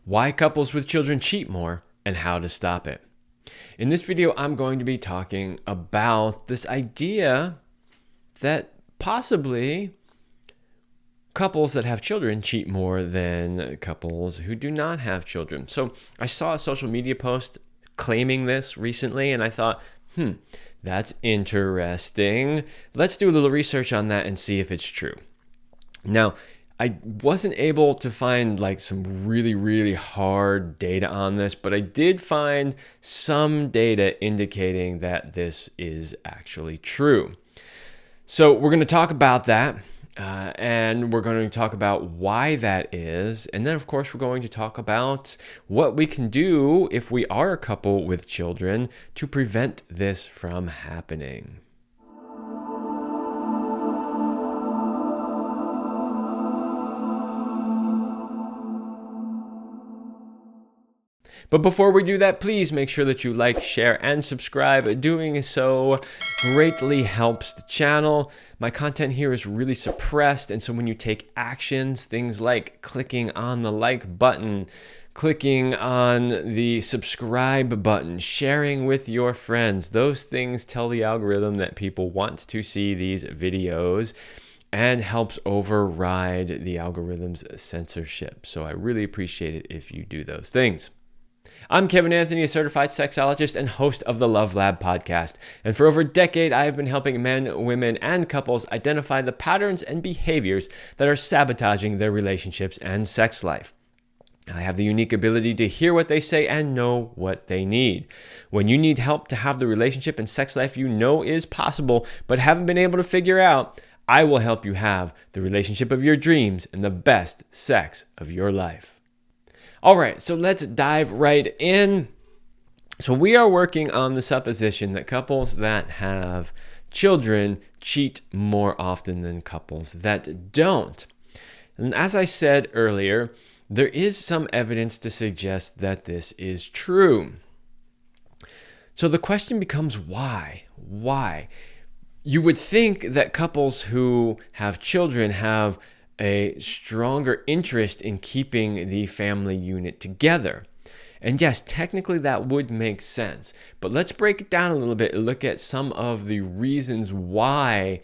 why couples with children cheat more, and how to stop it. In this video, I'm going to be talking about this idea that possibly couples that have children cheat more than couples who do not have children. So I saw a social media post claiming this recently, and I thought, that's interesting. Let's do a little research on that and see if it's true. Now, I wasn't able to find some really hard data on this, but I did find some data indicating that this is actually true. So we're going to talk about that, and we're going to talk about why that is. And then, of course, we're going to talk about what we can do if we are a couple with children to prevent this from happening. But before we do that, please make sure that you like, share, and subscribe. Doing so greatly helps the channel. My content here is really suppressed, and so when you take actions, things like clicking on the like button, clicking on the subscribe button, sharing with your friends, those things tell the algorithm that people want to see these videos and helps override the algorithm's censorship. So I really appreciate it if you do those things. I'm Kevin Anthony, a certified sexologist and host of the Love Lab podcast. And for over a decade, I have been helping men, women, and couples identify the patterns and behaviors that are sabotaging their relationships and sex life. I have the unique ability to hear what they say and know what they need. When you need help to have the relationship and sex life you know is possible, but haven't been able to figure out, I will help you have the relationship of your dreams and the best sex of your life. All right, so let's dive right in. So we are working on the supposition that couples that have children cheat more often than couples that don't. And as I said earlier, there is some evidence to suggest that this is true. So the question becomes why? Why? You would think that couples who have children have a stronger interest in keeping the family unit together. And yes, technically that would make sense. But let's break it down a little bit and look at some of the reasons why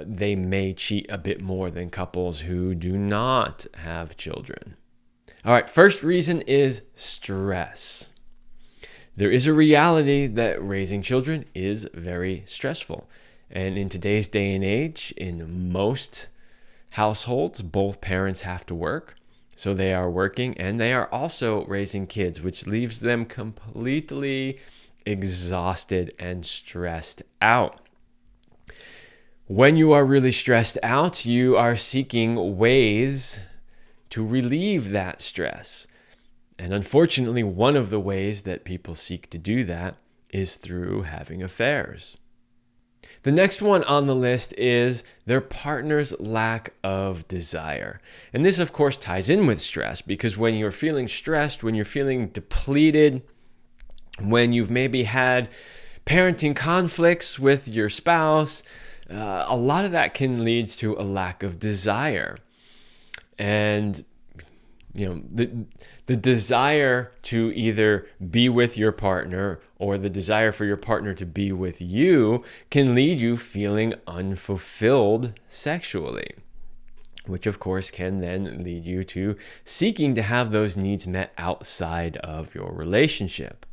they may cheat a bit more than couples who do not have children. All right, first reason is stress. There is a reality that raising children is very stressful. And in today's day and age, in most households, both parents have to work. So they are working and they are also raising kids, which leaves them completely exhausted and stressed out. When you are really stressed out, you are seeking ways to relieve that stress. And unfortunately, one of the ways that people seek to do that is through having affairs. The next one on the list is their partner's lack of desire. And this, of course, ties in with stress because when you're feeling stressed, when you're feeling depleted, when you've maybe had parenting conflicts with your spouse, a lot of that can lead to a lack of desire. And the desire to either be with your partner or the desire for your partner to be with you can lead you feeling unfulfilled sexually, which of course can then lead you to seeking to have those needs met outside of your relationship.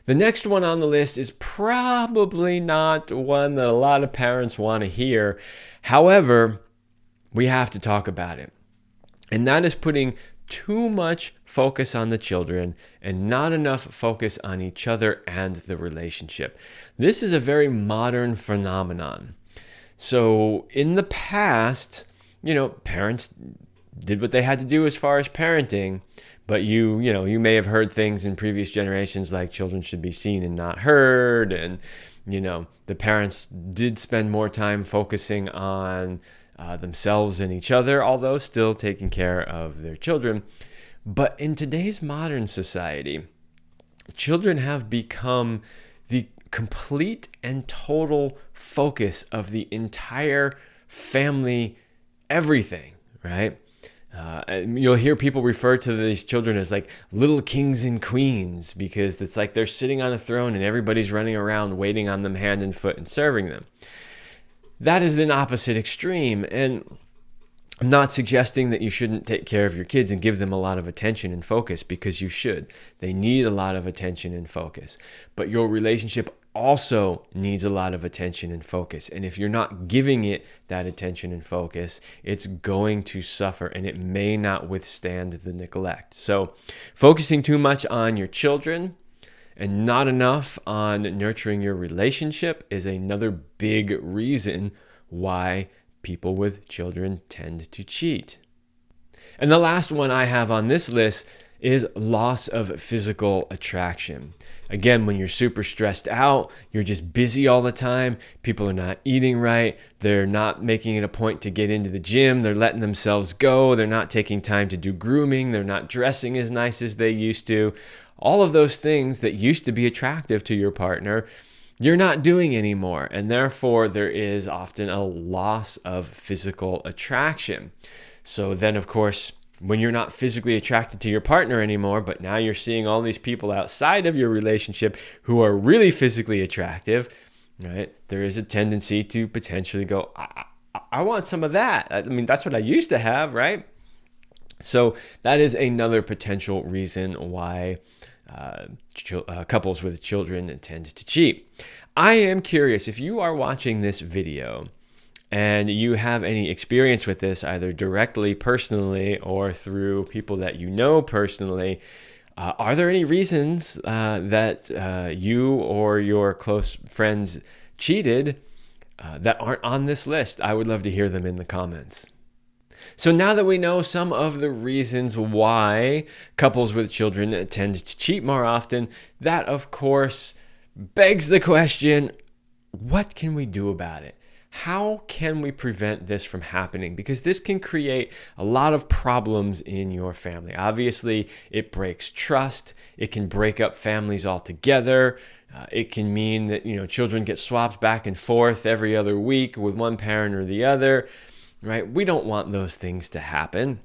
The next one on the list is probably not one that a lot of parents want to hear. However, we have to talk about it. And that is putting too much focus on the children and not enough focus on each other and the relationship. This is a very modern phenomenon. So in the past, parents did what they had to do as far as parenting, but you may have heard things in previous generations like children should be seen and not heard, and the parents did spend more time focusing on themselves and each other, although still taking care of their children. But in today's modern society, children have become the complete and total focus of the entire family, everything, right? And you'll hear people refer to these children as like little kings and queens, because it's like they're sitting on a throne and everybody's running around waiting on them hand and foot and serving them. That is an opposite extreme. And I'm not suggesting that you shouldn't take care of your kids and give them a lot of attention and focus, because you should. They need a lot of attention and focus. But your relationship also needs a lot of attention and focus. And if you're not giving it that attention and focus, it's going to suffer and it may not withstand the neglect. So focusing too much on your children and not enough on nurturing your relationship is another big reason why people with children tend to cheat. And the last one I have on this list is loss of physical attraction. Again, when you're super stressed out, you're just busy all the time, people are not eating right, they're not making it a point to get into the gym, they're letting themselves go, they're not taking time to do grooming, they're not dressing as nice as they used to. All of those things that used to be attractive to your partner, you're not doing anymore. And therefore, there is often a loss of physical attraction. So then, of course, when you're not physically attracted to your partner anymore, but now you're seeing all these people outside of your relationship who are really physically attractive, right? There is a tendency to potentially go, I want some of that. I mean, that's what I used to have, right? So that is another potential reason why couples with children tend to cheat. I am curious, if you are watching this video and you have any experience with this, either directly, personally, or through people that you know personally, are there any reasons that you or your close friends cheated that aren't on this list? I would love to hear them in the comments. So now that we know some of the reasons why couples with children tend to cheat more often, that of course begs the question, what can we do about it? How can we prevent this from happening? Because this can create a lot of problems in your family. Obviously, it breaks trust. It can break up families altogether. It can mean that, children get swapped back and forth every other week with one parent or the other, right? We don't want those things to happen.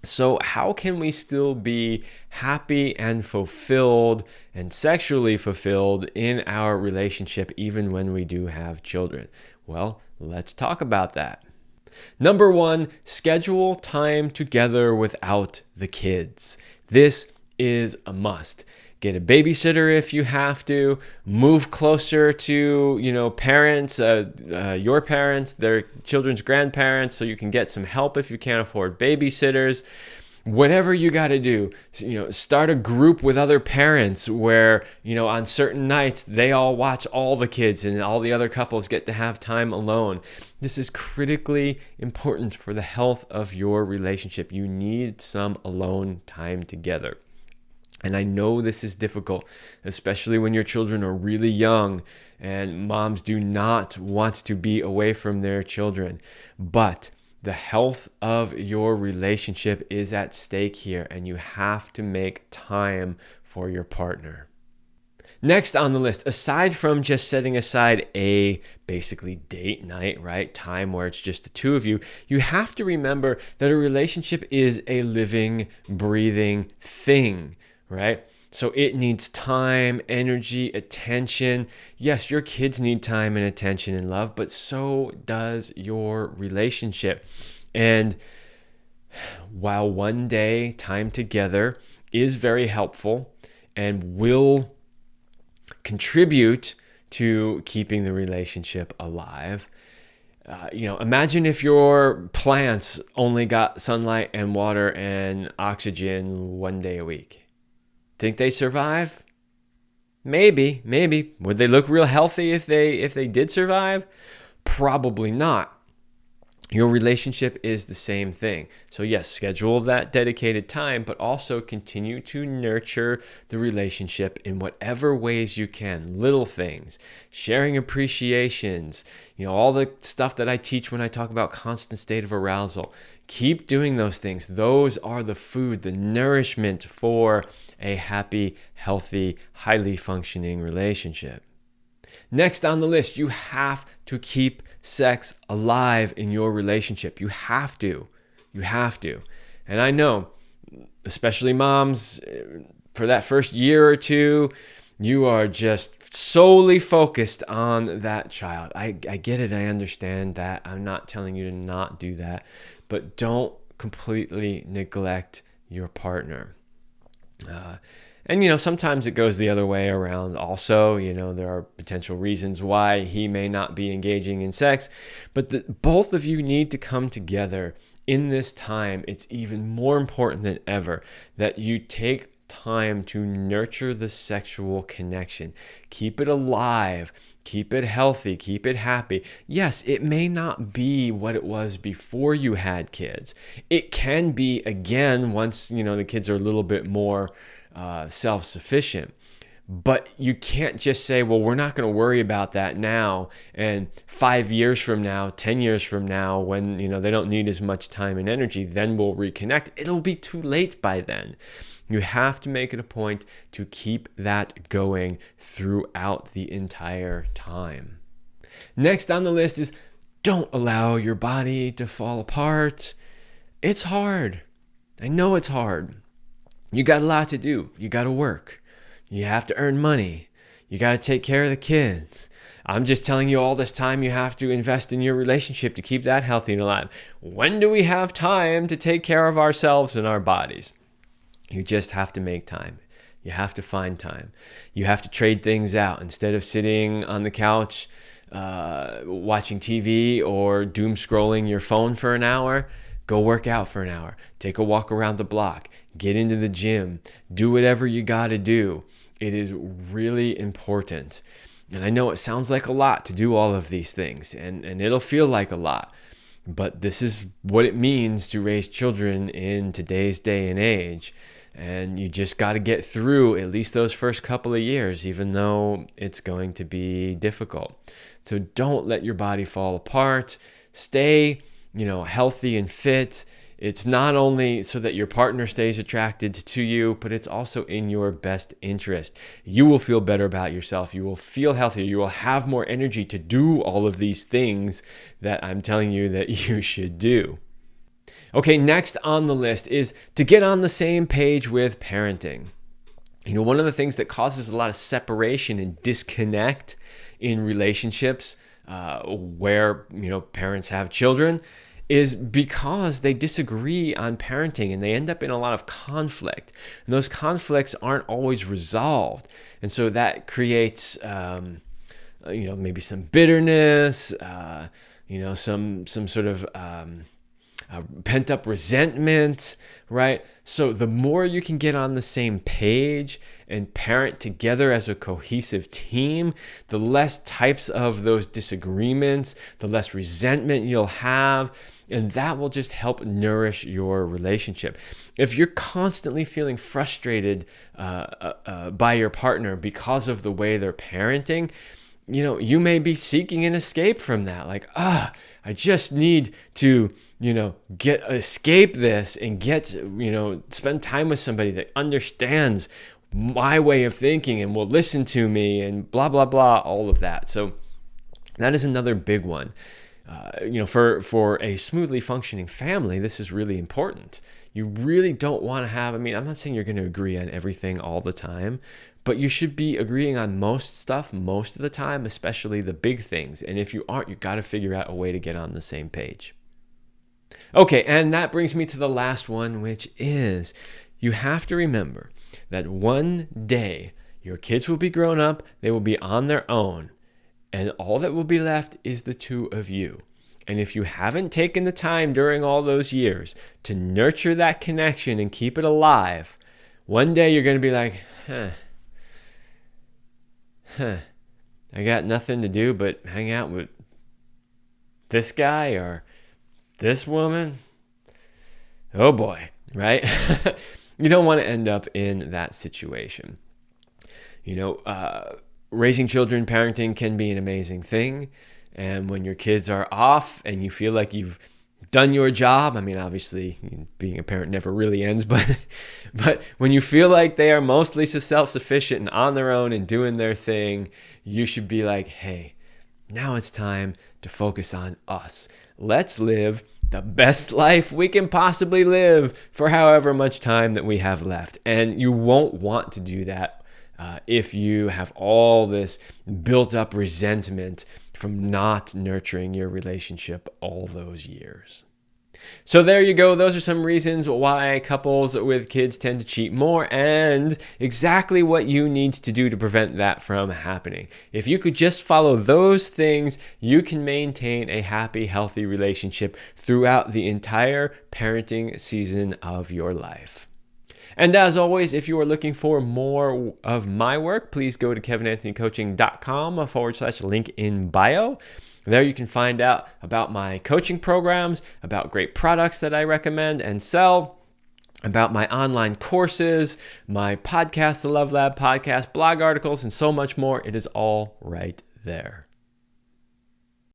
So how can we still be happy and fulfilled and sexually fulfilled in our relationship even when we do have children? Well, let's talk about that. Number one, schedule time together without the kids. This is a must. Get a babysitter if you have to. Move closer to, parents, your parents, their children's grandparents, so you can get some help if you can't afford babysitters. Whatever you got to do, start a group with other parents where, on certain nights, they all watch all the kids and all the other couples get to have time alone. This is critically important for the health of your relationship. You need some alone time together. And I know this is difficult, especially when your children are really young and moms do not want to be away from their children. But the health of your relationship is at stake here, and you have to make time for your partner. Next on the list, aside from just setting aside a basically date night, right? Time where it's just the two of you, you have to remember that a relationship is a living, breathing thing, right? So it needs time, energy, attention. Yes, your kids need time and attention and love, but so does your relationship. And while one day time together is very helpful and will contribute to keeping the relationship alive, imagine if your plants only got sunlight and water and oxygen one day a week. Think they survive? Maybe. Would they look real healthy if they did survive? Probably not. Your relationship is the same thing. So yes, schedule that dedicated time, but also continue to nurture the relationship in whatever ways you can. Little things, sharing appreciations, all the stuff that I teach when I talk about constant state of arousal. Keep doing those things. Those are the food, the nourishment for a happy, healthy, highly functioning relationship. Next on the list, you have to keep sex alive in your relationship. You have to. And I know, especially moms, for that first year or two, you are just solely focused on that child. I get it. I understand that. I'm not telling you to not do that, but don't completely neglect your partner. And sometimes it goes the other way around also. There are potential reasons why he may not be engaging in sex, but both of you need to come together in this time. It's even more important than ever that you take time to nurture the sexual connection. Keep it alive, keep it healthy, keep it happy. Yes, it may not be what it was before you had kids. It can be again once the kids are a little bit more self-sufficient. But you can't just say, well, we're not going to worry about that now. And 5 years from now, 10 years from now, when they don't need as much time and energy, then we'll reconnect. It'll be too late by then. You have to make it a point to keep that going throughout the entire time. Next on the list is don't allow your body to fall apart. It's hard. I know it's hard. You got a lot to do. You got to work. You have to earn money. You got to take care of the kids. I'm just telling you all this time you have to invest in your relationship to keep that healthy and alive. When do we have time to take care of ourselves and our bodies? You just have to make time. You have to find time. You have to trade things out. Instead of sitting on the couch watching TV or doom scrolling your phone for an hour, go work out for an hour. Take a walk around the block. Get into the gym. Do whatever you got to do. It is really important. And I know it sounds like a lot to do all of these things, and it'll feel like a lot. But this is what it means to raise children in today's day and age. And you just got to get through at least those first couple of years, even though it's going to be difficult. So don't let your body fall apart. Stay, healthy and fit. It's not only so that your partner stays attracted to you, but it's also in your best interest. You will feel better about yourself. You will feel healthier. You will have more energy to do all of these things that I'm telling you that you should do. Okay, next on the list is to get on the same page with parenting. One of the things that causes a lot of separation and disconnect in relationships where, parents have children is because they disagree on parenting and they end up in a lot of conflict. And those conflicts aren't always resolved. And so that creates, maybe some bitterness, some sort of pent up resentment, right? So the more you can get on the same page and parent together as a cohesive team, the less types of those disagreements, the less resentment you'll have, and that will just help nourish your relationship. If you're constantly feeling frustrated by your partner because of the way they're parenting, you may be seeking an escape from that. Like, I just need to, escape this and spend time with somebody that understands my way of thinking and will listen to me and blah, blah, blah, all of that. So that is another big one. For a smoothly functioning family, this is really important. You really don't want to have, I'm not saying you're going to agree on everything all the time, but you should be agreeing on most stuff most of the time, especially the big things. And if you aren't, you've got to figure out a way to get on the same page. Okay, and that brings me to the last one, which is you have to remember that one day your kids will be grown up, they will be on their own, and all that will be left is the two of you. And if you haven't taken the time during all those years to nurture that connection and keep it alive, one day you're going to be like, I got nothing to do but hang out with this guy or this woman. Oh boy, right? You don't want to end up in that situation. Raising children, parenting can be an amazing thing. And when your kids are off and you feel like you've done your job, obviously being a parent never really ends, but when you feel like they are mostly self-sufficient and on their own and doing their thing, you should be like, hey, now it's time to focus on us. Let's live the best life we can possibly live for however much time that we have left. And you won't want to do that if you have all this built up resentment from not nurturing your relationship all those years. So there you go. Those are some reasons why couples with kids tend to cheat more, and exactly what you need to do to prevent that from happening. If you could just follow those things, you can maintain a happy, healthy relationship throughout the entire parenting season of your life. And as always, if you are looking for more of my work, please go to kevinanthonycoaching.com/link in bio. There you can find out about my coaching programs, about great products that I recommend and sell, about my online courses, my podcast, the Love Lab podcast, blog articles, and so much more. It is all right there.